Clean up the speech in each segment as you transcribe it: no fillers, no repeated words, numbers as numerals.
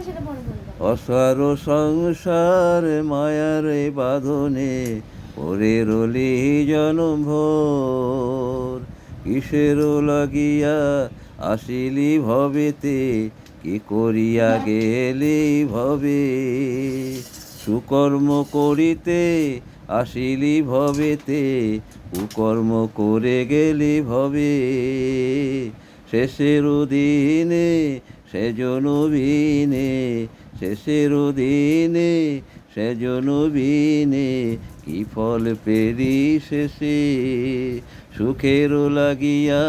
সেটা পরে বলবো। অসার সংসার মায়ার বাঁধনে পরে রলি জনম ভোর। কিসের লাগিয়া আসিলি ভবেতে, কি করিয়া গেলি ভবে। সুকর্ম করিতে আসিলি ভবেতে, কুকর্ম করে গেলি ভবে। শেষের দিনে সেজন বিনে, শেষের দিনে সেজন বিনে, কি ফল পেরি শেষে। সুখের লাগিয়া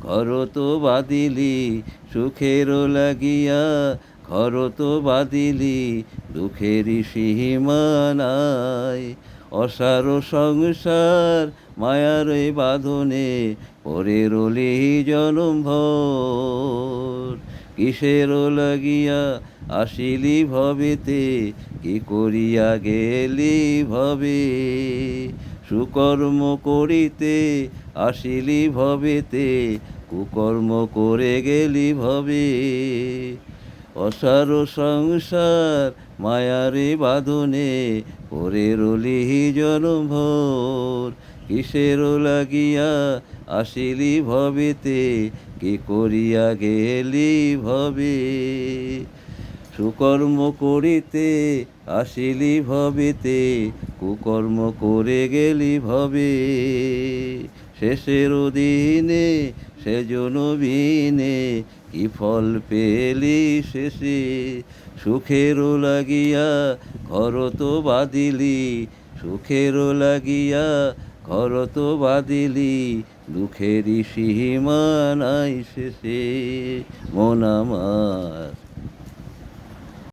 ঘর তো বাঁধিলি, সুখের লাগিয়া ঘর তো বাঁধিলি, দুঃখেরই সীমা নাই। অসার সংসার মায়ার বাঁধনে পরে রলি জনম ভোর। কিসের লাগিয়া আসিলি ভবেতে, কি করিয়া গেলি ভবে। সুকর্ম করিতে আসিলি ভবেতে, কুকর্ম করে গেলি ভবে। অসার সংসার মায়ারে বাঁধনে পরে রলি জনম ভোর। কিসের লাগিয়া আসিলি ভবেতে, কি করিয়া গেলি ভবে। সুকর্ম করিতে আসিলি ভবেতে, কুকর্ম করে গেলি ভবে। শেষের দিনে সেজন বিনে, কি ফল পেলি শেষে। সুখের লাগিয়া ঘর তো বাঁধিলি, সুখের লাগিয়া ঘর তো বাঁধিলি, দুঃখেরই সীমা নাই শেষে। মন আমার